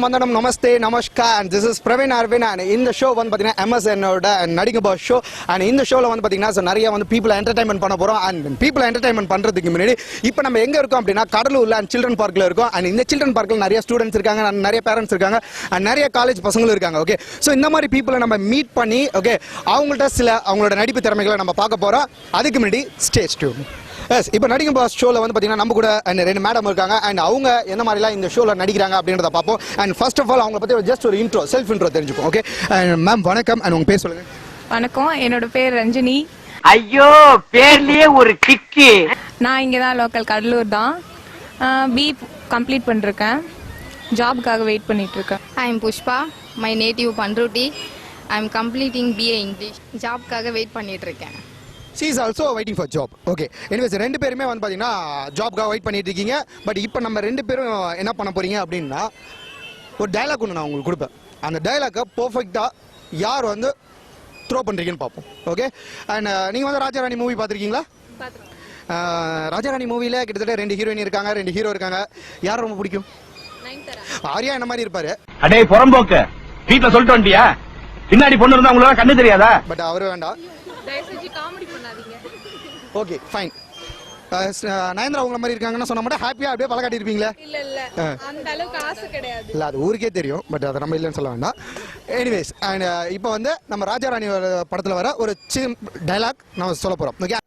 Vandanam, Namaste, Namaskar. This is Praveen Arvin and in the show வந்து பாத்தீங்கன்னா MSN-ஓட நடிகை Boss show and இந்த ஷோல வந்து பாத்தீங்கன்னா நிறைய வந்து people entertainment பண்ண போறோம் and people entertainment பண்றதுக்கு முன்னாடி இப்போ நம்ம எங்க இருக்கோம் அப்படினா கடலூர்ல and children parkல இருக்கோம் and இந்த children parkல நிறைய ஸ்டூடண்ட்ஸ் இருக்காங்க நிறைய பேரண்ட்ஸ் இருக்காங்க and நிறைய காலேஜ் பசங்களும் இருக்காங்க ஓகே சோ இந்த மாதிரி people நம்ம மீட் பண்ணி ஓகே அவங்கள்ட்ட சில அவங்களோட நடிப்பு திறமைகளை நம்ம பார்க்க போறோம் அதுக்கு முன்னாடி ஸ்டே டியூன் எஸ் இப்போ நடிகை பாஸ் ஷோவில் வந்து பார்த்தீங்கன்னா நம்ம கூட ரெண்டு மேடம் இருக்காங்க அண்ட் அவங்க எந்த மாதிரிலாம் இந்த ஷோவில் நடிக்கிறாங்க அப்படின்றத பார்ப்போம் அண்ட் ஃபர்ஸ்ட் ஆஃப் ஆல் அவங்களை பற்றி ஜஸ்ட் ஒரு இன்ட்ரோ செல்ஃப் இன்ட்ரோ தெரிஞ்சுப்போம் ஓகே மேம் வணக்கம் அண்ட் உங்கள் பேர் சொல்லுங்கள். வணக்கம், என்னோட பேர் ரஞ்சினி. ஐயோ பேர்லயே ஒரு கிக்கு. நான் இங்கே தான் லோக்கல் கடலூர் தான். பி கம்ப்ளீட் பண்ணிருக்கேன், ஜாபுக்காக வெயிட் பண்ணிட்டு இருக்கேன். I am Pushpa, my native Panruti. I am completing BA English, ஜாப்காக வெயிட் பண்ணிட்டு இருக்கேன். She is also waiting for job. Okay. Anyways, ரெண்டு பேருமே வந்து பாத்தீங்கன்னா ஜாப்காக வெயிட் பண்ணிட்டு இருக்கீங்க. பட் இப்போ நம்ம ரெண்டு பேரும் என்ன பண்ண போறீங்க அப்படின்னா ஒரு டயலாக் ஒன்று நான் உங்களுக்கு கொடுப்பேன். அந்த டயலாக்கை பர்ஃபெக்டா யார் வந்து த்ரோ பண்றீங்கன்னு பார்ப்போம். ஓகே. அண்ட் நீங்க வந்து ராஜாராணி மூவி பார்த்துருக்கீங்களா? ராஜாராணி மூவில கிட்டத்தட்ட ரெண்டு ஹீரோயின் இருக்காங்க, ரெண்டு ஹீரோ இருக்காங்க. யார் ரொம்ப பிடிக்கும்? ஆரியா என்ன மாதிரி இருப்பாரு. அடே புறம்போக்கு வீட்டுல சொல்லிட்டு வண்டியா பின்னாடி பொண்ணு இருந்தா உங்களுக்கு கண்ணு தெரியாதா? பட் அவரு வேண்டாம். Okay fine. நயன்தரா உங்கள மாதிரி இருக்காங்கன்னா சொன்ன மட்டும் ஹாப்பியா அப்படியே பல காட்டி இருப்பீங்களா? இல்ல இல்ல அந்த அளவுக்கு ஆசை கிடையாது. இல்ல அது ஊருக்கே தெரியும், பட் அதை நம்ம இல்லைன்னு சொல்ல வேண்டாம். எனிவேஸ் அண்ட் இப்போ வந்து நம்ம ராஜாராணி படத்துல வர ஒரு டயலாக் நம்ம சொல்ல போறோம். ஓகே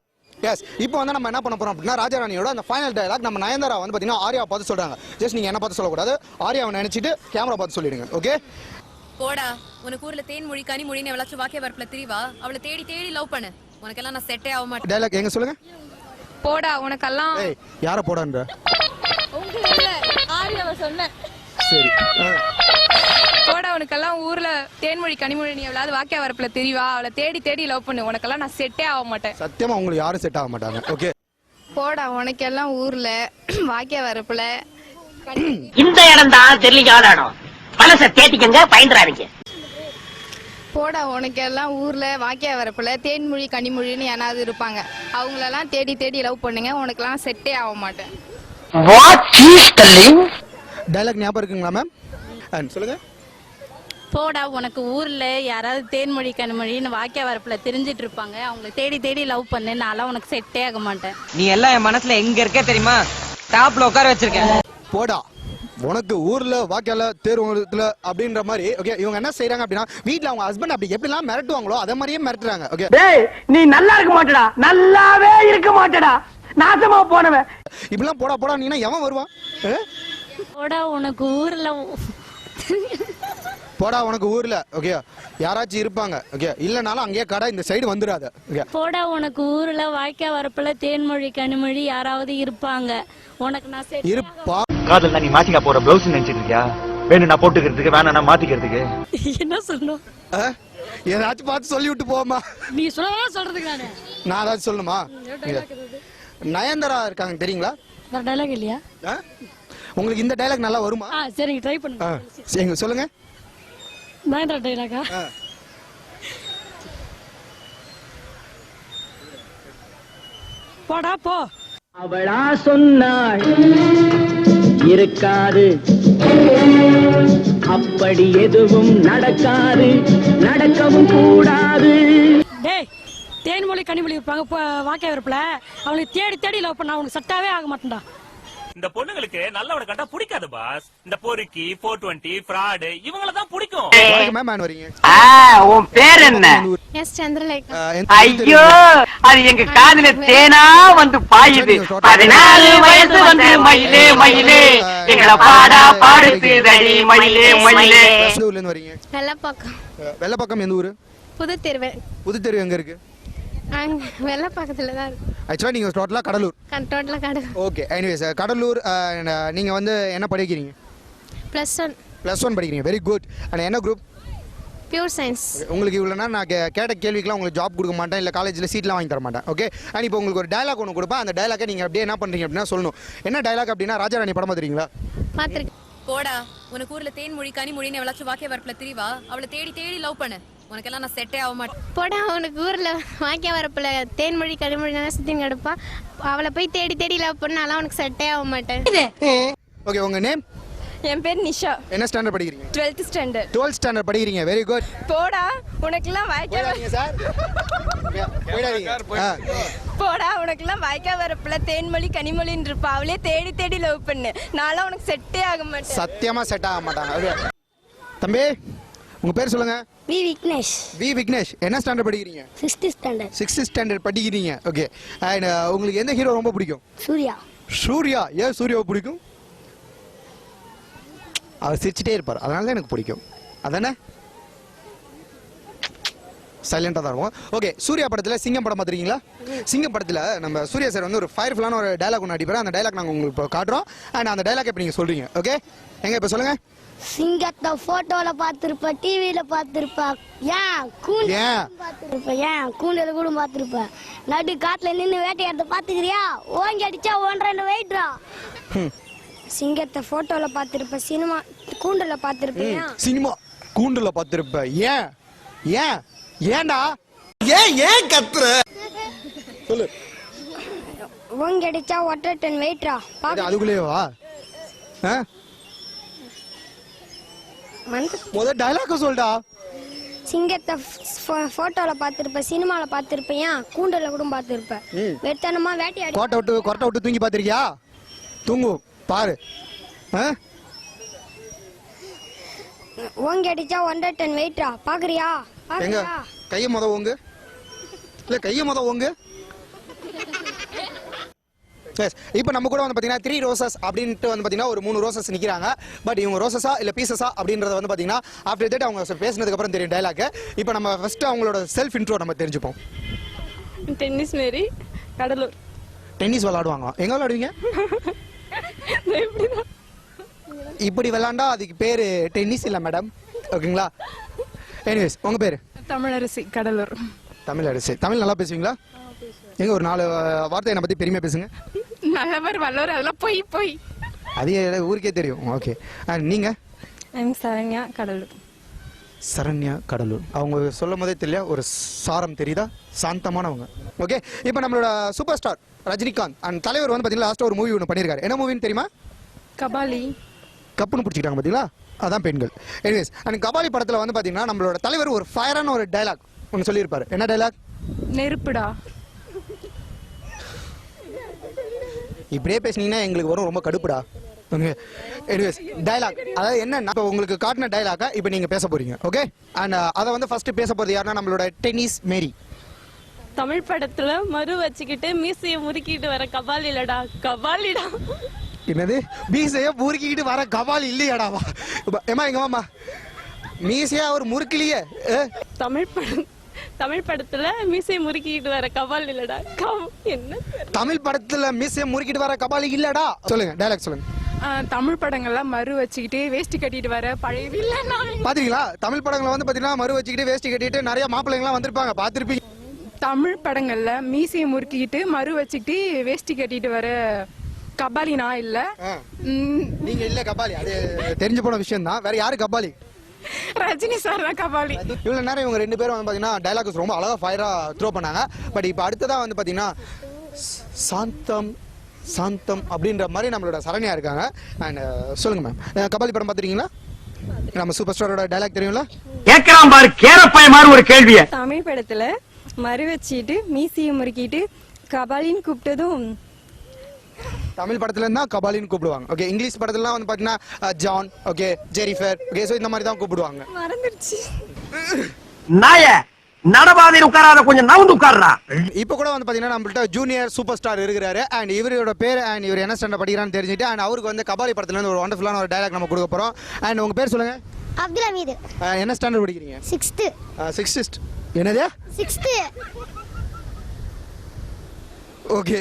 எஸ் இப்போ வந்து நம்ம என்ன பண்ண போறோம் அப்படின்னா ராஜாராணியோட அந்த ஃபைனல் டயலாக் நம்ம நயன்தாரா வந்து பாத்தீங்கன்னா ஆரியாவை பார்த்து சொல்றாங்க. ஜஸ்ட் நீங்க என்ன பார்த்து சொல்லக்கூடாது, ஆரியாவை நினைச்சிட்டு கேமரா பார்த்து சொல்லிடுங்க. ஓகே. போடா, உனக்கு ஊர்ல தேன் மொழி கனி மொழின்னு எவ்வளவு வாக்கிய வரப்புல திரிவா, அவளை தேடி தேடி லவ் பண்ணு, உனக்கெல்லாம் நான் செட்டே ஆக மாட்டேன். டயலாக் எங்க சொல்லுங்க. போடா உனக்கெல்லாம். ஏய் யார போடான்ற உங்க இல்ல ஆரியாவை சொன்னேன். சரி. போடா உனக்கெல்லாம் ஊர்ல தேன்மொழி கனிமொழி நீ எவ்வளவு வாக்கிய வரப்புல திரிவா, அவளை தேடி தேடி லவ் பண்ணு, உனக்கெல்லாம் நான் செட்டே ஆக மாட்டேன். சத்தியமா உங்களுக்கு யாரும் செட் ஆக மாட்டாங்க. ஓகே. போடா உனக்கெல்லாம் ஊர்ல வாக்கிய வரப்புல. இந்த இடம் தான் தெரியல இடம், மனச தேட்டிக்கங்க பயந்துறாதீங்க. போடா உனக்கெல்லாம் ஊர்ல வாக்கிய வரப்புல தேன்மொழி கனிமொழின்னு யாராவது இருப்பாங்க, அவங்களெல்லாம் தேடி தேடி லவ் பண்ணுங்க, உனக்கெல்லாம் செட்டே ஆக மாட்டேன். டயலாக் ஞாபகம் இருக்குங்களா மேம்? அண்ட் சொல்லுங்க. போடா உனக்கு ஊர்ல யாராவது தேன்மொழி கனிமொழின்னு வாக்கிய வரப்புல தெரிஞ்சிட்டு இருப்பாங்க, அவங்களை தேடி தேடி லவ் பண்ணு, நான்லாம் உனக்கு செட்டே ஆக மாட்டேன். நீ எல்லாம் என் மனசுல எங்க இருக்க தெரியுமா? டாப்ல உட்கார வச்சிருக்கேன். போடா உனக்கு ஊர்ல வாக்கியால தேர்வுல அப்படின்ற மாதிரி. ஓகே இவங்க என்ன செய்யறாங்க அப்படின்னா வீட்டுல அவங்க ஹஸ்பண்ட் அப்படி எப்படிலாம் மிரட்டுவாங்களோ அதே மாதிரியே மிரட்டுறாங்க. ஓகே டேய் நீ நல்லா இருக்க மாட்டடா, நல்லாவே இருக்க மாட்டடா, நாசமா போனவன். இப்படிலாம் போடா போடா நீனா எவன் வருவான்? போடா உனக்கு ஊர்ல போடா உனக்கு ஊர்ல ஓகே யாராச்சும் இருப்பாங்க. ஓகே இல்லனாலும் அங்கேயே கடை இந்த சைடு வந்துடாத. ஓகே போடா உனக்கு ஊர்ல வாய்க்கா வரப்புல தேன்மொழி கனிமொழி யாராவது இருப்பாங்க, உனக்கு நான் செட் இருப்பா. காதல்ல நீ மாட்டிக்க போற ப்ளவுஸ் நினைச்சிட்டு இருக்கியா? வேணும் நான் போட்டுக்கிறதுக்கு, வேணா நான் மாத்திக்கிறதுக்கு. என்ன சொல்லணும்? ஏதாச்சும் பார்த்து சொல்லி விட்டு போமா. நீ சொல்ல சொல்றதுக்கு நான் ஏதாச்சும் சொல்லணுமா? நயன்தாரா இருக்காங்க தெரியுங்களா? வேற டயலாக் இல்லையா? உங்களுக்கு இந்த டயலாக் நல்லா வருமா? சரிங்க ட்ரை பண்ணுங்க. சரிங்க சொல்லுங்க. நயன்தாரா டயலாக்கா? போடா போ. அவளா சொன்னாள் இருக்காது, அப்படி எதுவும் நடக்காது, நடக்கவும் கூடாது. டேய் தேன்மொழி கனிமொழி இருப்பாங்க வாக்கிய வரப்புல, அவங்களுக்கு தேடி தேடி லவ் பண்ண, அவங்களுக்கு செட்டாவே ஆக மாட்டேன்டா. இந்த பொண்ணுங்களுக்கு நல்லவட கண்டா பிடிக்காது பாஸ். இந்த பொறுக்கி 420 ஃப்ராட் இவங்கள தான் பிடிக்கும். மேம் நான் வரீங்க. உன் பேர் என்ன? எஸ் சந்திரலேகா. ஐயோ அது எங்க காதுல தேனா வந்து பாயுது. 14 வயசு வந்து மயிலே மயிலே எங்கள பாடா பாடுதடி மயிலே மயிலே. ஊர்ல இருந்து வரீங்க? வெள்ளப்பாக்கம். வெள்ளப்பாக்கம் எந்த ஊரு? புதுத்தெருவு. புதுத்தெருவு எங்க இருக்கு? வெள்ளப்பாக்கத்துல தான் இருக்கு. ஆக்சுவலா நீங்க டோட்டலா கடலூர். டோட்டலா கடலூர். Okay anyways Cuddalore. நீங்க வந்து என்ன படிக்கிறீங்க? +1. +1 படிக்கிறீங்க. Very good. அண்ட் என்ன குரூப்? Pure science. உங்களுக்கு இவ்வளோனா நான் கேட்ட கேள்விக்கெல்லாம் உங்களுக்கு ஜாப் கொடுக்க மாட்டேன், இல்லை காலேஜில் சீட்லாம் வாங்கி தர மாட்டேன். ஓகே அண்ட் இப்போ உங்களுக்கு ஒரு டயலாக் ஒன்று கொடுப்பேன், அந்த டயலாக்கை நீங்கள் அப்படியே என்ன பண்ணுறீங்க அப்படின்னா சொல்லணும். என்ன டயலாக் அப்படின்னா ராஜாராணி படம் பார்த்துருக்கீங்களா? பார்த்துருக்கேன். போடா உனக்கு ஊர்ல தேன் மொழி கனி மொழின்னு எவ்வளவு வாக்கிய வரப்புல திரிவா, அவளை தேடி தேடி லவ் பண்ணு, உனக்கெல்லாம் நான் செட்டே ஆக மாட்டேன். போடா உனக்கு ஊர்ல வாக்கிய வரப்புல தேன்மொழி கனிமொழி சுத்தின்னு கிடப்பா, அவளை போய் தேடி தேடி லவ் பண்ணாலாம் உனக்கு செட்டே ஆக மாட்டேன். ஓகே உங்க நேம்? என் பேர் நிஷா. என்ன ஸ்டாண்டர்ட் படிக்கிறீங்க? 12th standard. 12th ஸ்டாண்டர்ட் படிக்கிறீங்க. Very good. போடா உனக்கெல்லாம் வாய்க்கா சார். போடா உனக்கெல்லாம் வாய்க்கா வரப்புல தேன்மொழி கனிமொழின்னு இருப்பா. அவளே தேடி தேடி லவ் பண்ணு. நான்லாம் உனக்கு செட்டே ஆக மாட்டேன். சத்தியமா செட் ஆக மாட்டாங்க. தம்பி உங்க பேர் சொல்லுங்க. வி விக்னேஷ். வி விக்னேஷ். என்ன ஸ்டாண்டர்ட் படிக்கிறீங்க? 6th standard. 6th ஸ்டாண்டர்ட் படிக்கிறீங்க. ஓகே. அண்ட் உங்களுக்கு எந்த ஹீரோ ரொம்ப பிடிக்கும்? சூர்யா. சூர்யா. ஏன் சூர்யாவை பிடிக்கும்? அவர் சிரிச்சிட்டே இருப்பார், அதனால தான் எனக்கு பிடிக்கும். அதானே? சைலண்டாக தான் இருக்கும். ஓகே, சூர்யா படத்தில் சிங்கம் படம் பார்த்துருக்கீங்களா? சிங்கம் படத்தில் நம்ம சூர்யா சார் வந்து ஒரு ஃபயர்ஃபுல்லான ஒரு டைலாக் ஒன்று அடிப்பார். அந்த டைலாக் நாங்கள் உங்களுக்கு இப்போ காட்டுறோம். அண்ட் அந்த டைலாக் இப்போ நீங்கள் சொல்கிறீங்க. ஓகே, எங்க இப்போ சொல்லுங்கள். சிங்கத்தை போட்டோல பாத்திருப்ப, டிவில பாத்திருப்ப, ஏன் கூண்டல கூட பாத்திருப்ப, நடு காட்டுல நின்னு வேட்டையாடுறத பாத்துக்கிறியா? ஓங்கி அடிச்சா 1.5 வெயிட்ரா. சிங்கத்தை போட்டோல பாத்திருப்ப, சினிமா கூண்டல பாத்திருப்ப, சினிமா கூண்டுல பாத்திருப்ப, ஏன்டா ஏன் கத்துற? சொல்லு. ஓங்கி அடிச்சா 1.5 டன் வெயிட்ரா. அதுக்குள்ளேவா? முத டைலாக் சொல்டா. சிங்கத்தை போட்டோல பாத்திருப்ப, சினிமால பாத்திருப்ப, ஏன் கூண்டல கூட பாத்திருப்ப, வெத்தனமா வேட்டையாடி கொரட்டை விட்டு தூங்கி பாத்திருக்கியா? தூங்கு பாரு. ஓங்கி அடிச்சா 1.5 டன் வெயிட்ரா. பாக்குறியா? எங்க கைய முத ஓங்கு. இல்ல கைய முத ஓங்கு. இப்போ நம்ம கூட வந்து பாத்தீங்கன்னா 3 ரோசஸ் அப்படின்ட்டு வந்து பாத்தீங்கன்னா ஒரு 3 ரோசஸ் நிக்கிறாங்க. பட் இவங்க ரோசஸா இல்ல பீசஸா அப்படின்றத வந்து பாத்தீங்கன்னா ஆஃப்டர் தட் அவங்க பேசினதுக்கு அப்புறம் தெரியும் டைலாக். இப்போ நம்ம ஃபர்ஸ்ட் அவங்களோட செல்ஃப் இன்ட்ரோ நம்ம தெரிஞ்சுப்போம். டென்னிஸ் மேரி, கடலூர். டென்னிஸ் விளையாடுவாங்க. எங்க விளையாடுவீங்க? இப்படி விளையாண்டா அதுக்கு பேரு டென்னிஸ் இல்ல மேடம். ஓகேங்களா? எனிவேஸ் உங்க பேரு? தமிழரசி, கடலூர். தமிழரசி. தமிழ் நல்லா பேசுவீங்களா? எங்க ஒரு 4 வார்த்தை என்னை பத்தி பெருமையா பேசுங்க. நல்லவர் வல்லவர் அதெல்லாம் போய் அது ஊருக்கே தெரியும். ஓகே, நீங்க? சரண்யா, கடலூர். சரண்யா, கடலூர். அவங்க சொல்லும் போதே தெரியல, ஒரு சாரம் தெரியுதா? சாந்தமானவங்க. ஓகே, இப்போ நம்மளோட சூப்பர் ஸ்டார் ரஜினிகாந்த் அண்ட் தலைவர் வந்து பாத்தீங்கன்னா லாஸ்ட் ஒரு மூவி ஒன்று பண்ணியிருக்காரு. என்ன மூவின்னு தெரியுமா? கபாலி. கப்புன்னு பிடிச்சிக்கிட்டாங்க பாத்தீங்களா? அதான் பெண்கள். எனிவேஸ், அண்ட் கபாலி படத்துல வந்து பாத்தீங்கன்னா நம்மளோட தலைவர் ஒரு ஃபயரான ஒரு டைலாக் ஒன்று சொல்லியிருப்பாரு. என்ன டைலாக்? நெருப்புடா. இப்படியே பேசுனீங்கன்னா எங்களுக்கு வரும் ரொம்ப கடுப்புடா. எனிவேஸ் டைலாக், அதாவது என்ன இப்போ உங்களுக்கு காட்டின டைலாக்கா இப்போ நீங்க பேச போறீங்க. ஓகே, அண்ட் அதை வந்து ஃபர்ஸ்ட் பேச போறது யாருன்னா நம்மளோட டென்னிஸ் மேரி. தமிழ் படத்துல மறு வச்சுக்கிட்டு மீசையை முறுக்கிட்டு வர கபாலி இல்லடா, கபாலிடா. என்னது? மீசைய முறுக்கிக்கிட்டு வர கபாலி இல்லையாடாவா? ஏமா எங்க மாமா மீசையா ஒரு முறுக்கிலேயே. தமிழ் படத்துல மீசையை முறுக்கிட்டு வர கபாலி இல்லடா. என்ன தமிழ் படத்துல மீசைய முறுக்கிட்டு வர கபாலி இல்லடா? சொல்லுங்க, டைலாக் சொல்லுங்க. தமிழ் படங்கள்லாம் மறு வச்சுக்கிட்டு வேஷ்டி கட்டிட்டு வர பழைய வில்லனா. பாத்தீங்களா? தமிழ் படங்களை வந்து பாத்தீங்கன்னா மறு வச்சுக்கிட்டு வேஷ்டி கட்டிட்டு நிறைய மாப்பிள்ளைங்களாம் வந்திருப்பாங்க, பாத்திருப்பீங்க. தமிழ் படங்கள்ல மீசையை முறுக்கிட்டு மறு வச்சுக்கிட்டு வேஷ்டி கட்டிட்டு வர கபாலி நான் இல்ல. நீங்க இல்ல கபாலி, அது தெரிஞ்சு போன விஷயம் தான். வேற யாரு கபாலி? ரஜினி சார் தான் கபாலி. இவ்வளவு நேரம் இவங்க 2 பேரும் வந்து பாத்தீங்கன்னா டைலாக்ஸ் ரொம்ப அழகா ஃபயரா த்ரோ பண்ணாங்க. பட் இப்போ அடுத்ததா வந்து பாத்தீங்கன்னா சாந்தம் அப்படின்ற மாதிரி நம்மளோட சரண்யா இருக்காங்க. அண்ட் சொல்லுங்க மேம், கபாலி படம் பாத்துருக்கீங்களா? நம்ம சூப்பர் ஸ்டாரோட டைலாக் தெரியும்ல? கேட்கலாம் பாரு, கேரப்பாய மாதிரி ஒரு கேள்விய. தமிழ் படத்துல மறு வச்சுட்டு மீசையை முறுக்கிட்டு கபாலின்னு கூப்பிட்டதும் தமிழ் படத்துல இருந்தா கபாலின்னு கூப்பிடுவாங்க. ஓகே, இங்கிலீஷ் படத்துல வந்து பாத்தீங்கன்னா ஜான், ஓகே, ஜெரிஃபர், ஓகே, சோ இந்த மாதிரி தான் கூப்பிடுவாங்க. மறந்துருச்சு. நாய நடபாதையில் உட்காராத, கொஞ்சம் நவுந்து உட்கார்றா. இப்போ கூட வந்து பாத்தீங்கன்னா நம்மள்ட்ட ஜூனியர் சூப்பர் ஸ்டார் இருக்கிறாரு. அண்ட் இவரோட பேர் அண்ட் இவர் என்ன ஸ்டாண்டர்ட் படிக்கிறான்னு தெரிஞ்சுட்டு அண்ட் அவருக்கு வந்து கபாலி படத்துல இருந்து ஒரு வண்டர்ஃபுல்லான ஒரு டைலாக் நம்ம கொடுக்க போறோம். அண்ட் உங்க பேர் சொல்லுங்க? அப்துல் ஹமீது. என்ன ஸ்டாண்டர்ட் படிக்கிறீங்க? 6th. 6th. என்னது? 6th. ஓகே,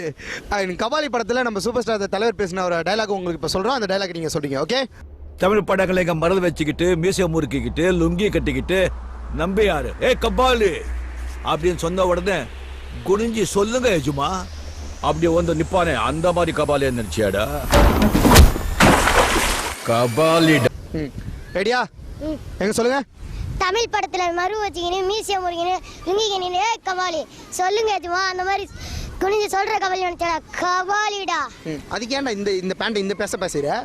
கபாலி படத்துல நம்ம சூப்பர் ஸ்டார் தலைவர் பேசின ஒரு டைலாக் உங்களுக்கு இப்ப சொல்றோம். அந்த டைலாக் நீங்க சொல்றீங்க. ஓகே, தமிழ் படங்களை எங்க மறந்து வச்சுக்கிட்டு மீசையை முறுக்கிக்கிட்டு லுங்கி கட்டிக்கிட்டு நம்பியாரு ஏ கபாலி அப்படின்னு சொன்ன உடனே குனிஞ்சி சொல்லுங்க எஜுமா அப்படி வந்து நிப்பானே, அந்த மாதிரி கபாலி நினைச்சியாடா? கபாலி ரெடியா? எங்க சொல்லுங்க. தமிழ் படத்துல மறு வச்சுக்கின்னு மீசியம் முறுக்கின்னு லுங்கி கட்டின்னு கபாலி சொல்லுங்க எஜுமா, அந்த மாதிரி குனிஞ்சு சொல்ற கபாலி நினைச்சா கபாலிடா. அதுக்கு ஏன்டா இந்த பேண்ட் இந்த பேசுற?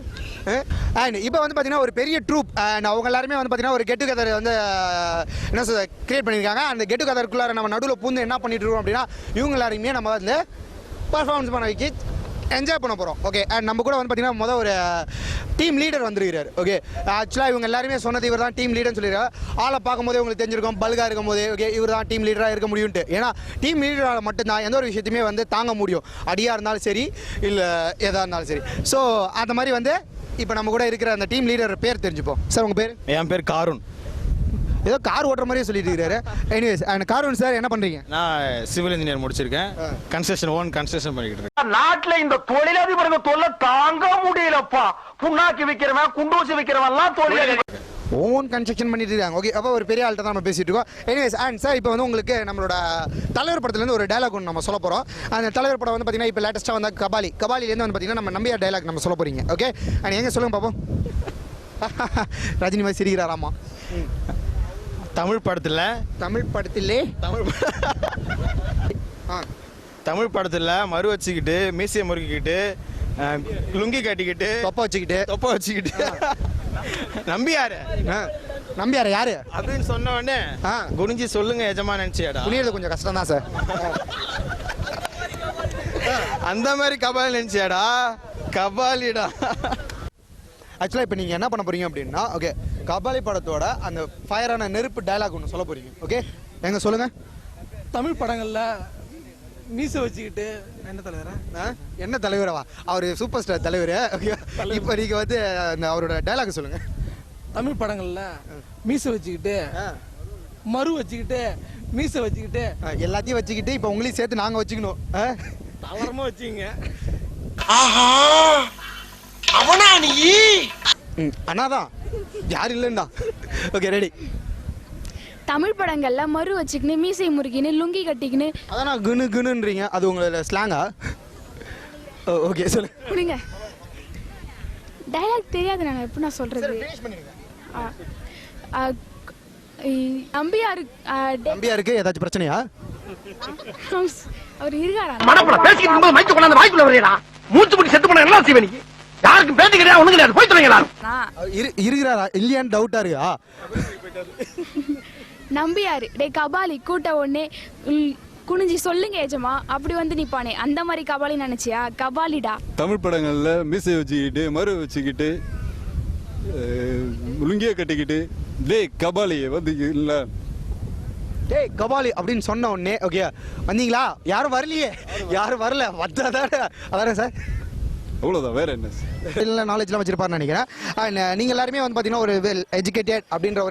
அண்ட் இப்போ வந்து பார்த்தீங்கன்னா ஒரு பெரிய ட்ரூப் அண்ட் அவங்க எல்லாருமே வந்து பார்த்தீங்கன்னா ஒரு கெட்டு கதர் வந்து என்ன சொல்ற கிரியேட் பண்ணியிருக்காங்க. அந்த கெட்டு கதருக்குள்ளார நம்ம நடுவில் பூந்து என்ன பண்ணிட்டு இருக்கோம் அப்படின்னா இவங்க எல்லாருமே நம்ம வந்து பர்ஃபார்மன்ஸ் பண்ண வைக்க என்ஜாய் பண்ண போகிறோம். ஓகே அண்ட் நம்ம கூட வந்து பார்த்தீங்கன்னா ஒரு டீம் லீடர் வந்துருக்கிறார். ஓகே ஆக்சுவலாக இவங்க எல்லாருமே சொன்னது இவர் தான் டீம் லீடர்னு சொல்லிடுறாரு. ஆளை பார்க்கும்போதே உங்களுக்கு தெரிஞ்சிருக்கும் பல்கா இருக்கும் போதே ஓகே இவர் தான் டீம் லீடராக இருக்க முடியும்ட்டு. ஏன்னா டீம் லீடரால் மட்டும்தான் எந்த ஒரு விஷயத்தையுமே வந்து தாங்க முடியும். அடியாக இருந்தாலும் சரி இல்லை எதாக இருந்தாலும் சரி. ஸோ அந்த மாதிரி வந்து இப்போ நம்ம கூட இருக்கிற அந்த டீம் லீடர் பேர் தெரிஞ்சுப்போம். சார் உங்கள் பேர்? என் பேர் காருண். ஏதோ கார் ஓட்டுற மாதிரியே சொல்லிட்டு இருக்கிறாரு. எனிவேஸ் அண்ட் காருண் சார் என்ன பண்ணுறீங்க? நான் சிவில் இன்ஜினியர் முடிச்சிருக்கேன். ஓன் கன்ஸ்ட்ரக்ஷன் பண்ணிக்கிட்டு இருக்கேன். நாட்டுல இந்த தொழிலதிபருங்க தொல்லை தாங்க முடியலப்பா. புண்ணாக்கி விக்கிறவன் குண்டூசி விக்கிறவன்லாம் தொழிலதிபர். ஓன் கன்ஸ்ட்ரக்ஷன் பண்ணிட்டு இருக்காங்க. ஓகே அப்போ ஒரு பெரிய ஆள்கிட்ட தான் நம்ம பேசிட்டு இருக்கோம். எனிவேஸ் அண்ட் சார் இப்போ வந்து உங்களுக்கு நம்மளோட தலைவர் படத்துலேருந்து ஒரு டைலாக் ஒன்று நம்ம சொல்ல போகிறோம். அந்த தலைவர் படம் வந்து பார்த்தீங்கன்னா இப்போ லேட்டஸ்ட்டாக வந்த கபாலிலேருந்து வந்து பார்த்தீங்கன்னா நம்ம நம்பியார் டைலாக் நம்ம சொல்ல போகிறீங்க. ஓகே அண்ட் எங்கே சொல்லுங்க பார்ப்போம். ரஜினி மாதிரி சிரிக்கிறாராமா. தமிழ் படத்தில் தமிழ் படத்தில் மறு வச்சுக்கிட்டு மீசியை முறுக்கிக்கிட்டு லுங்கி கட்டிக்கிட்டு தொப்பை வச்சுக்கிட்டு நம்பியார் யாரு அப்படின்னு சொன்ன உடனே குனிஞ்சி சொல்லுங்க எஜமா நினைச்சியாடா. புரியுறது கொஞ்சம் கஷ்டம் தான் சார். அந்த மாதிரி கபாலி நினைச்சியாடா. கபாலிடா. ஆக்சுவலாக இப்போ நீங்கள் என்ன பண்ண போறீங்க அப்படின்னா ஓகே கபாலி படத்தோட அந்த ஃபயரான நெருப்பு டைலாக் ஒன்று சொல்ல போறீங்க. ஓகே எங்க சொல்லுங்க. தமிழ் படங்கள்ல மீசை வச்சுக்கிட்டு என்ன தலைவரவா அவர் சூப்பர் ஸ்டார் தலைவர். ஓகே இப்போ நீங்கள் வந்து அந்த அவரோட டைலாக் சொல்லுங்க. தமிழ் படங்கள்ல மீசை வச்சுக்கிட்டு மறு வச்சுக்கிட்டு மீசை வச்சுக்கிட்டு எல்லாத்தையும் வச்சுக்கிட்டு இப்போ உங்களையும் சேர்த்து நாங்கள் வச்சுக்கணும். தவறமா வச்சுங்க. அவனா நீ அண்ணாதான் யார் இல்லைண்டா. Okay ready. தமிழ் படங்கள்ல மறு வச்சுக்கின்னு மீசை முறுக்கின்னு லுங்கி கட்டிக்கின்னு அதான் குணுன்றீங்க. அது உங்களோட ஸ்லாங்கா? ஓகே சொல்லு. புரியுங்க டைலாக் தெரியாது. நான் எப்படி நான் சொல்றது? நம்பியாருக்கு ஏதாச்சும் பிரச்சனையா? அவர் இருக்காரா? மனப்புல பேசிக்கிட்டு இருக்கும்போது மைக்கு கொண்டாந்து வாய்க்குள்ள வரையறா. மூச்சு முடி செத்து போன எல்லாம் செய்வே. நீ யாருக்கும் பேட்டி கிடையாது ஒண்ணு கிடையாது. போய் சொல்லுங்க இருக்கிறாரா இல்லையான்னு டவுட்டா இருக்கா? நம்பியாரு டே கபாலி கூட்ட உடனே குனிஞ்சி சொல்லுங்க எஜமா அப்படி வந்து நிப்பானே அந்த மாதிரி கபாலி நினைச்சியா? கபாலிடா. தமிழ் படங்கள்ல மீசை வச்சுக்கிட்டு மறு வச்சுக்கிட்டு லுங்கிய கட்டிக்கிட்டு டே கபாலி வந்து இல்ல டே கபாலி அப்படின்னு சொன்ன உடனே ஓகே வந்தீங்களா? யாரும் வரலையே. யாரும் வரல. அதானே சார்? அவ்வளோதான். வேற என்ன நாலேஜ்லாம் வச்சிருப்பாருன்னு நினைக்கிறேன். நீங்கள் எல்லாருமே வந்து பார்த்தீங்கன்னா ஒரு வெல் எஜுகேட்டட் அப்படின்ற